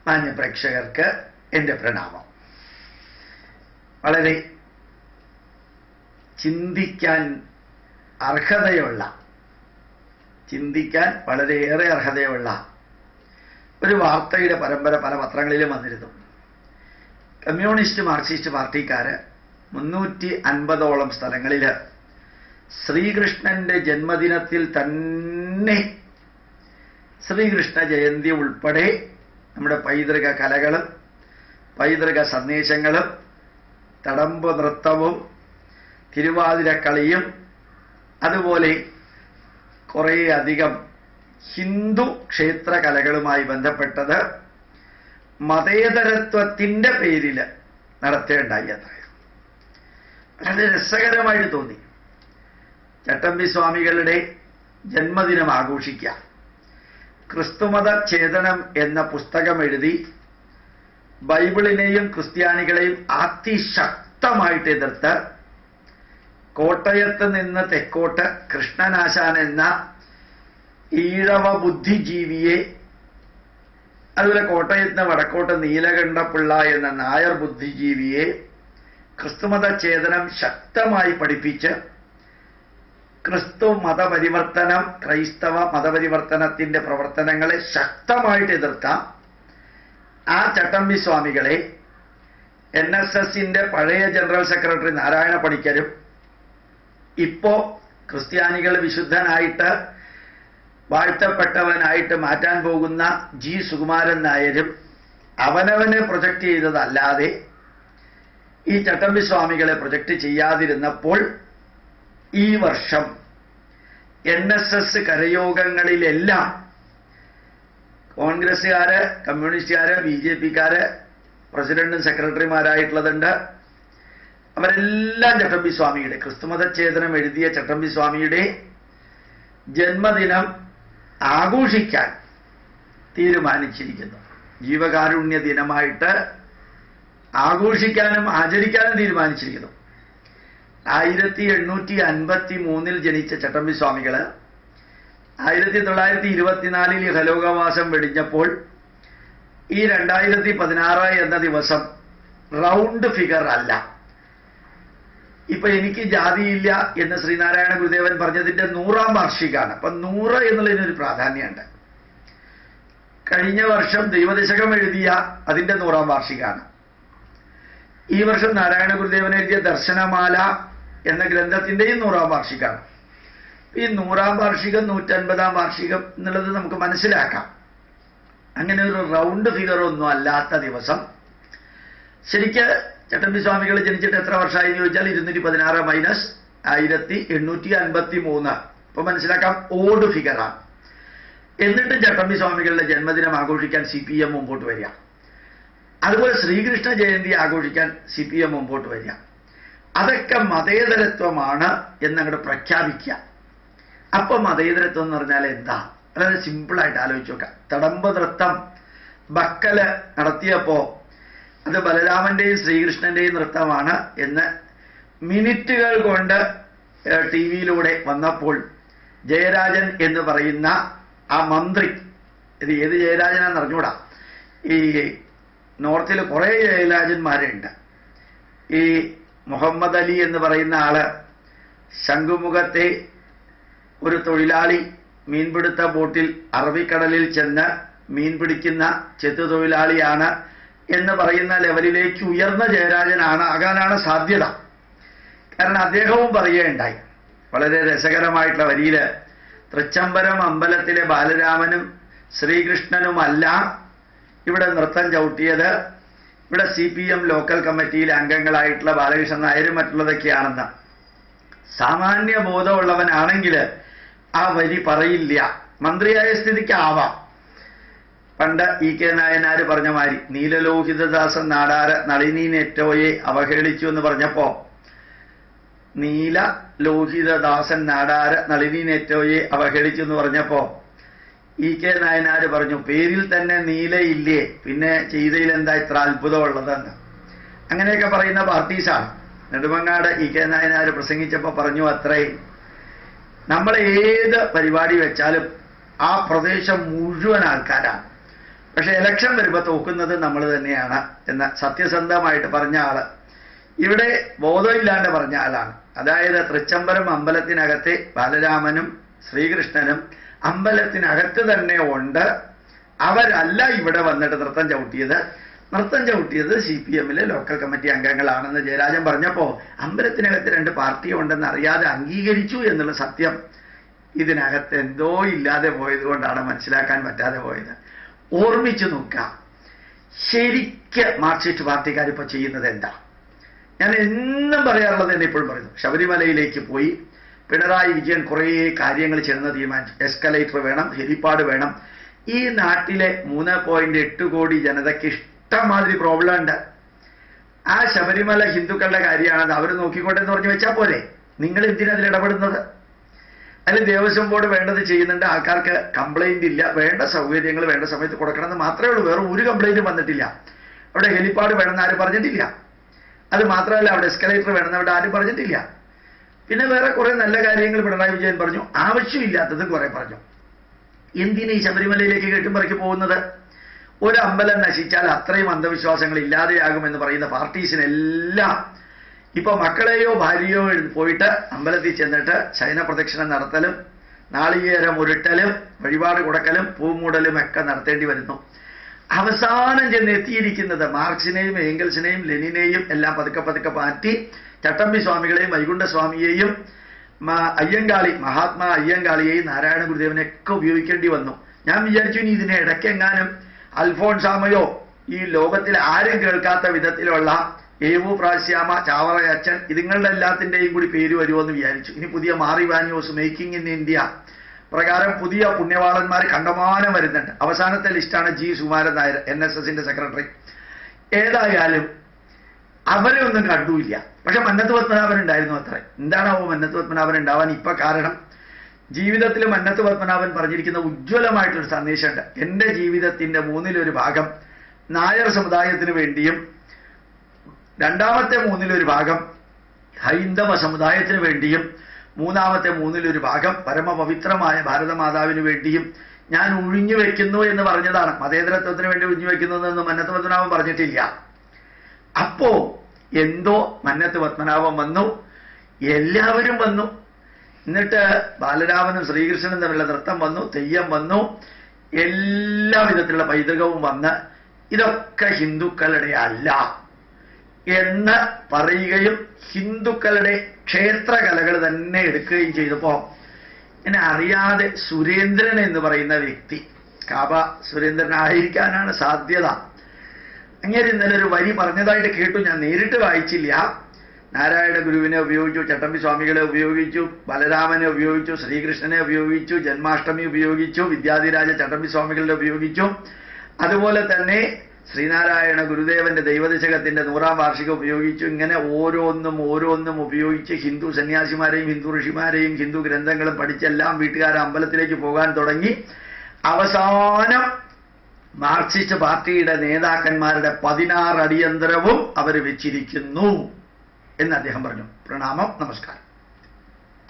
മാന്യ പ്രേക്ഷകർക്ക് എൻ്റെ പ്രണാമം. വളരെ ചിന്തിക്കാൻ വളരെയേറെ അർഹതയുള്ള ഒരു വാർത്തയുടെ പരമ്പര പല പത്രങ്ങളിലും വന്നിരുന്നു. കമ്മ്യൂണിസ്റ്റ് മാർക്സിസ്റ്റ് പാർട്ടിക്കാര് 350ഓളം സ്ഥലങ്ങളിൽ ശ്രീകൃഷ്ണന്റെ ജന്മദിനത്തിൽ തന്നെ ശ്രീകൃഷ്ണ ജയന്തി ഉൾപ്പെടെ നമ്മുടെ പൈതൃക കലകളും പൈതൃക സന്ദേശങ്ങളും തടമ്പ് നൃത്തവും തിരുവാതിരക്കളിയും അതുപോലെ കുറേയധികം ഹിന്ദു ക്ഷേത്ര കലകളുമായി ബന്ധപ്പെട്ടത് മതേതരത്വത്തിൻ്റെ പേരിൽ നടത്തേണ്ടായി. അത്രയും വളരെ രസകരമായിട്ട് തോന്നി. ചട്ടമ്പി സ്വാമികളുടെ ജന്മദിനം ആഘോഷിക്കാം, ക്രിസ്തുമത ഛേദനം എന്ന പുസ്തകം എഴുതി ബൈബിളിനെയും ക്രിസ്ത്യാനികളെയും അതിശക്തമായിട്ട് എതിർത്ത് കോട്ടയത്ത് നിന്ന് തെക്കോട്ട് കൃഷ്ണനാശാൻ എന്ന ഈഴവ ബുദ്ധിജീവിയെ, അതുപോലെ കോട്ടയത്ത് നിന്ന് വടക്കോട്ട് നീലകണ്ഠപിള്ള എന്ന നായർ ബുദ്ധിജീവിയെ ക്രിസ്തുമത ഛേദനം ശക്തമായി പഠിപ്പിച്ച് ക്രൈസ്തവ മതപരിവർത്തനത്തിന്റെ പ്രവർത്തനങ്ങളെ ശക്തമായിട്ട് എതിർത്ത ആ ചട്ടമ്പി സ്വാമികളെ NSSന്റെ പഴയ ജനറൽ സെക്രട്ടറി നാരായണ പണിക്കരും ഇപ്പോ ക്രിസ്ത്യാനികൾ വിശുദ്ധനായിട്ട് വാഴ്ത്തപ്പെട്ടവനായിട്ട് മാറ്റാൻ പോകുന്ന G. സുകുമാരൻ നായരും അവനവനെ പ്രൊജക്റ്റ് ചെയ്തതല്ലാതെ ഈ ചട്ടമ്പി സ്വാമികളെ പ്രൊജക്റ്റ് ചെയ്യാതിരുന്നപ്പോൾ ഈ വർഷം NSS കരയോഗങ്ങളിലെല്ലാം കോൺഗ്രസ്സുകാര്, കമ്മ്യൂണിസ്റ്റുകാര്, BJPക്കാര്, പ്രസിഡന്റും സെക്രട്ടറിമാരായിട്ടുള്ളതുണ്ട്. അവരെല്ലാം ചട്ടമ്പി സ്വാമിയുടെ ക്രിസ്തുമതഛേദനം എഴുതിയ ചട്ടമ്പി സ്വാമിയുടെ ജന്മദിനം ആഘോഷിക്കാൻ തീരുമാനിച്ചിരിക്കുന്നു. ജീവകാരുണ്യ ദിനമായിട്ട് ആഘോഷിക്കാനും ആചരിക്കാനും തീരുമാനിച്ചിരിക്കുന്നു. 1853 ജനിച്ച ചട്ടമ്പി സ്വാമികള് 1924 ഇഹലോകവാസം വെടിഞ്ഞപ്പോൾ ഈ 2016 എന്ന ദിവസം റൗണ്ട് ഫിഗർ അല്ല. ഇപ്പൊ എനിക്ക് ജാതിയില്ല എന്ന് ശ്രീനാരായണ ഗുരുദേവൻ പറഞ്ഞതിന്റെ 100ാം വാർഷികമാണ്. അപ്പൊ 100 എന്നുള്ളതിനൊരു പ്രാധാന്യമുണ്ട്. കഴിഞ്ഞ വർഷം ദൈവദശകം എഴുതിയ അതിന്റെ 100ാം വാർഷികമാണ്. ഈ വർഷം നാരായണ ഗുരുദേവൻ എഴുതിയ ദർശനമാല എന്ന ഗ്രന്ഥത്തിന്റെയും 100ാം വാർഷികമാണ്. ഈ 100ാം വാർഷികം 150ാം വാർഷികം എന്നുള്ളത് നമുക്ക് മനസ്സിലാക്കാം. അങ്ങനെ ഒരു റൗണ്ട് ഫിഗർ ഒന്നും അല്ലാത്ത ദിവസം, ശരിക്ക് ചട്ടമ്പി സ്വാമികൾ ജനിച്ചിട്ട് എത്ര വർഷമായി എന്ന് ചോദിച്ചാൽ 216 മൈനസ് 1853. ഇപ്പൊ മനസ്സിലാക്കാം, ഓഡ് ഫിഗറാണ്. എന്നിട്ട് ചട്ടമ്പി സ്വാമികളുടെ ജന്മദിനം ആഘോഷിക്കാൻ CPM മുമ്പോട്ട് വരിക, അതുപോലെ ശ്രീകൃഷ്ണ ജയന്തി ആഘോഷിക്കാൻ CPM മുമ്പോട്ട് വരിക. അതൊക്കെ മതേതരത്വമാണ് എന്നങ്ങോട്ട് പ്രഖ്യാപിക്കുക. അപ്പൊ മതേതരത്വം എന്ന് പറഞ്ഞാൽ എന്താ? വളരെ സിമ്പിളായിട്ട് ആലോചിച്ച് നോക്കാം. തടമ്പ് നൃത്തം ബക്കല് നടത്തിയപ്പോ അത് ബലരാമന്റെയും ശ്രീകൃഷ്ണന്റെയും നൃത്തമാണ് എന്ന് മിനിറ്റുകൾ കൊണ്ട് TV-യിലൂടെ വന്നപ്പോൾ ജയരാജൻ എന്ന് പറയുന്ന ആ മന്ത്രി, ഇത് ഏത് ജയരാജനാന്ന് അറിഞ്ഞൂടാ, ഈ നോർത്തിൽ കുറെ ജയരാജന്മാരുണ്ട്. ഈ മുഹമ്മദ് അലി എന്ന് പറയുന്ന ആള് ശംഖുമുഖത്തെ ഒരു തൊഴിലാളി മീൻപിടുത്ത ബോട്ടിൽ അറബിക്കടലിൽ ചെന്ന് മീൻ പിടിക്കുന്ന ചെത്തുതൊഴിലാളിയാണ് എന്ന് പറയുന്ന ലെവലിലേക്ക് ഉയർന്ന ജയരാജനാണ് ആകാനാണ് സാധ്യത. കാരണം അദ്ദേഹവും പറയുകയുണ്ടായി വളരെ രസകരമായിട്ടുള്ള വരിയില്, തൃച്ചംബരം അമ്പലത്തിലെ ബാലരാമനും ശ്രീകൃഷ്ണനുമല്ല ഇവിടെ നൃത്തം ചവിട്ടിയത്, ഇവിടെ CPM ലോക്കൽ കമ്മിറ്റിയിലെ അംഗങ്ങളായിട്ടുള്ള ബാലകൃഷ്ണൻ നായരും മറ്റുള്ളതൊക്കെയാണെന്ന്. സാമാന്യ ബോധമുള്ളവനാണെങ്കിൽ ആ വരി പറയില്ല. മന്ത്രിയായ സ്ഥിതിക്ക് ആവാം. പണ്ട് EK നായനാര് പറഞ്ഞ മാതിരി നീലലോഹിതദാസൻ നാടാര നളിനീനെറ്റോയെ അവഹേളിച്ചു എന്ന് പറഞ്ഞപ്പോ, നീലലോഹിതദാസൻ നാടാര നളിനീനെറ്റോയെ അവഹേളിച്ചു എന്ന് പറഞ്ഞപ്പോ EK നായനാര് പറഞ്ഞു, പേരിൽ തന്നെ നീലയില്ലേ, പിന്നെ ചെയ്തയിൽ എന്താ ഇത്ര അത്ഭുതമുള്ളതെന്ന്. അങ്ങനെയൊക്കെ പറയുന്ന പാർട്ടീസാണ്. നെടുമങ്ങാട് EK നായനാര് പ്രസംഗിച്ചപ്പോൾ പറഞ്ഞു അത്രേ, നമ്മൾ ഏത് പരിപാടി വെച്ചാലും ആ പ്രദേശം മുഴുവൻ ആൾക്കാരാണ്. പക്ഷെ ഇലക്ഷൻ വരുമ്പോൾ തോക്കുന്നത് നമ്മൾ തന്നെയാണ് എന്ന സത്യസന്ധമായിട്ട് പറഞ്ഞ ആള് ഇവിടെ ബോധമില്ലാണ്ട് പറഞ്ഞ ആളാണ്. അതായത് തൃച്ചംബരം അമ്പലത്തിനകത്തെ ബാലരാമനും ശ്രീകൃഷ്ണനും അമ്പലത്തിനകത്ത് തന്നെ ഉണ്ട്. അവരല്ല ഇവിടെ വന്നിട്ട് നൃത്തം ചവിട്ടിയത്. നൃത്തം ചവിട്ടിയത് CPM-ലെ ലോക്കൽ കമ്മിറ്റി അംഗങ്ങളാണെന്ന് ജയരാജൻ പറഞ്ഞപ്പോൾ അമ്പലത്തിനകത്ത് 2 പാർട്ടി ഉണ്ടെന്ന് അറിയാതെ അംഗീകരിച്ചു എന്നുള്ള സത്യം ഇതിനകത്ത് എന്തോ ഇല്ലാതെ പോയത് കൊണ്ടാണ് മനസ്സിലാക്കാൻ പറ്റാതെ പോയത്. ഓർമ്മിച്ചു നോക്കാം, ശരിക്ക് മാർക്സിസ്റ്റ് പാർട്ടിക്കാർ ഇപ്പോൾ ചെയ്യുന്നത് എന്താ? ഞാൻ എന്നും പറയാറുള്ളത് തന്നെ ഇപ്പോഴും പറയുന്നു. ശബരിമലയിലേക്ക് പോയി പിണറായി വിജയൻ കുറേ കാര്യങ്ങൾ ചെയ്യുന്ന തീരുമാനിച്ചു. എസ്കലേറ്റർ വേണം, ഹെലിപ്പാഡ് വേണം. ഈ നാട്ടിലെ 3.8 കോടി ജനതയ്ക്ക് ഇഷ്ടമാതിരി പ്രോബ്ലം ഉണ്ട്. ആ ശബരിമല ഹിന്ദുക്കളുടെ കാര്യമാണെന്ന് അവർ നോക്കിക്കോട്ടെ എന്ന് പറഞ്ഞു വെച്ചാൽ പോലെ നിങ്ങൾ എന്തിനതിൽ ഇടപെടുന്നത്? അതിൽ ദേവസ്വം ബോർഡ് വേണ്ടത് ചെയ്യുന്നുണ്ട്, ആൾക്കാർക്ക് കംപ്ലൈന്റ് ഇല്ല, വേണ്ട സൗകര്യങ്ങൾ വേണ്ട സമയത്ത് കൊടുക്കണമെന്ന് മാത്രമേ ഉള്ളൂ. വേറെ ഒരു കംപ്ലൈന്റും വന്നിട്ടില്ല. അവിടെ ഹെലിപ്പാഡ് വേണമെന്ന് ആരും പറഞ്ഞിട്ടില്ല. അത് മാത്രമല്ല അവിടെ എസ്കലേറ്റർ വേണമെന്ന് അവിടെ ആരും പറഞ്ഞിട്ടില്ല. പിന്നെ വേറെ കുറെ നല്ല കാര്യങ്ങൾ പിണറായി വിജയൻ പറഞ്ഞു, ആവശ്യമില്ലാത്തത് കുറെ പറഞ്ഞു. എന്തിന് ഈ ശബരിമലയിലേക്ക് കെട്ടുമ്പറയ്ക്ക് പോകുന്നത്? ഒരു അമ്പലം നശിച്ചാൽ അത്രയും അന്ധവിശ്വാസങ്ങൾ ഇല്ലാതെയാകുമെന്ന് പറയുന്ന പാർട്ടീസിനെല്ലാം ഇപ്പൊ മക്കളെയോ ഭാര്യയോ പോയിട്ട് അമ്പലത്തിൽ ചെന്നിട്ട് ശയന പ്രദക്ഷിണം നടത്തലും നാളികേരം ഉരുട്ടലും വഴിപാട് കൊടുക്കലും പൂമൂടലും ഒക്കെ നടത്തേണ്ടി വരുന്നു. അവസാനം ചെന്ന് എത്തിയിരിക്കുന്നത് മാർക്സിനെയും ഏംഗൽസിനെയും ലെനിനെയും എല്ലാം പതുക്കെ പതുക്കെ മാറ്റി ചട്ടമ്പി സ്വാമികളെയും വൈകുണ്ഠസ്വാമിയെയും അയ്യങ്കാളി മഹാത്മാ അയ്യങ്കാളിയെയും നാരായണ ഗുരുദേവനെയൊക്കെ ഉപയോഗിക്കേണ്ടി വന്നു. ഞാൻ വിചാരിച്ചു ഇനി ഇതിനെ ഇടയ്ക്കെങ്ങാനും അൽഫോൺസാമയോ ഈ ലോകത്തിൽ ആരും കേൾക്കാത്ത വിധത്തിലുള്ള ഏവു പ്രാശ്യാമ ചാവറയച്ചൻ ഇതുങ്ങളുടെ എല്ലാത്തിൻ്റെയും കൂടി പേര് വരുമെന്ന് വിചാരിച്ചു. ഇനി പുതിയ മാറിവാനിയോസ് മേക്കിംഗ് ഇൻ ഇന്ത്യ പ്രകാരം പുതിയ പുണ്യവാളന്മാർ കണ്ടമാനം വരുന്നുണ്ട്. അവസാനത്തെ ലിസ്റ്റാണ് G. സുകുമാരൻ നായർ, NSSന്റെ സെക്രട്ടറി. ഏതായാലും അവരെ ഒന്നും കണ്ടുമില്ല. പക്ഷെ മന്നത്ത് പത്മനാഭൻ ഉണ്ടായിരുന്നു അത്ര. എന്താണാവോ മന്നത്ത് പത്മനാഭൻ ഉണ്ടാവാൻ ഇപ്പൊ കാരണം? ജീവിതത്തിൽ മന്നത്ത് പത്മനാഭൻ പറഞ്ഞിരിക്കുന്ന ഉജ്ജ്വലമായിട്ടൊരു സന്ദേശമുണ്ട്. എൻ്റെ ജീവിതത്തിന്റെ 1/3 ഭാഗം നായർ സമുദായത്തിന് വേണ്ടിയും 2ാമത്തെ 1/3 ഭാഗം ഹൈന്ദവ സമുദായത്തിന് വേണ്ടിയും 3ാമത്തെ 1/3 ഭാഗം പരമപവിത്രമായ ഭാരതമാതാവിന് വേണ്ടിയും ഞാൻ ഒഴിഞ്ഞു വെക്കുന്നു എന്ന് പറഞ്ഞതാണ്. മതേതരത്വത്തിന് വേണ്ടി ഒഴിഞ്ഞു വെക്കുന്നതെന്ന് മന്നത്ത് പത്മനാഭൻ പറഞ്ഞിട്ടില്ല. അപ്പോ എന്തോ മന്നത്ത് പത്മനാഭൻ വന്നു, എല്ലാവരും വന്നു. എന്നിട്ട് ബാലരാമനും ശ്രീകൃഷ്ണനും തമ്മിലുള്ള നൃത്തം വന്നു, തെയ്യം വന്നു, എല്ലാ വിധത്തിലുള്ള പൈതൃകവും വന്ന് ഇതൊക്കെ ഹിന്ദുക്കളുടെ അല്ല എന്ന് പറയുകയും ഹിന്ദുക്കളുടെ ക്ഷേത്രകലകൾ തന്നെ എടുക്കുകയും ചെയ്തപ്പോ എന്നെ അറിയാതെ സുരേന്ദ്രൻ എന്ന് പറയുന്ന വ്യക്തി, കാബ സുരേന്ദ്രനായിരിക്കാനാണ് സാധ്യത, അങ്ങനെ ഇന്നലെ ഒരു വരി പറഞ്ഞതായിട്ട് കേട്ടു. ഞാൻ നേരിട്ട് വായിച്ചില്ല. നാരായണ ഗുരുവിനെ ഉപയോഗിച്ചു, ചട്ടമ്പി സ്വാമികളെ ഉപയോഗിച്ചു, ബലരാമനെ ഉപയോഗിച്ചു, ശ്രീകൃഷ്ണനെ ഉപയോഗിച്ചു, ജന്മാഷ്ടമി ഉപയോഗിച്ചു, വിദ്യാധിരാജ ചട്ടമ്പി സ്വാമികളെ ഉപയോഗിച്ചു. അതുപോലെ തന്നെ ശ്രീനാരായണ ഗുരുദേവന്റെ ദൈവദശകത്തിന്റെ 100ാം വാർഷികം ഉപയോഗിച്ചു. ഇങ്ങനെ ഓരോന്നും ഉപയോഗിച്ച് ഹിന്ദു സന്യാസിമാരെയും ഹിന്ദു ഋഷിമാരെയും ഹിന്ദു ഗ്രന്ഥങ്ങളും പഠിച്ചെല്ലാം വീട്ടുകാരെ അമ്പലത്തിലേക്ക് പോകാൻ തുടങ്ങി. അവസാനം മാർക്സിസ്റ്റ് പാർട്ടിയുടെ നേതാക്കന്മാരുടെ 16 അടിയന്തരവും അവർ വെച്ചിരിക്കുന്നു എന്ന് അദ്ദേഹം പറഞ്ഞു. പ്രണാമം, നമസ്കാരം.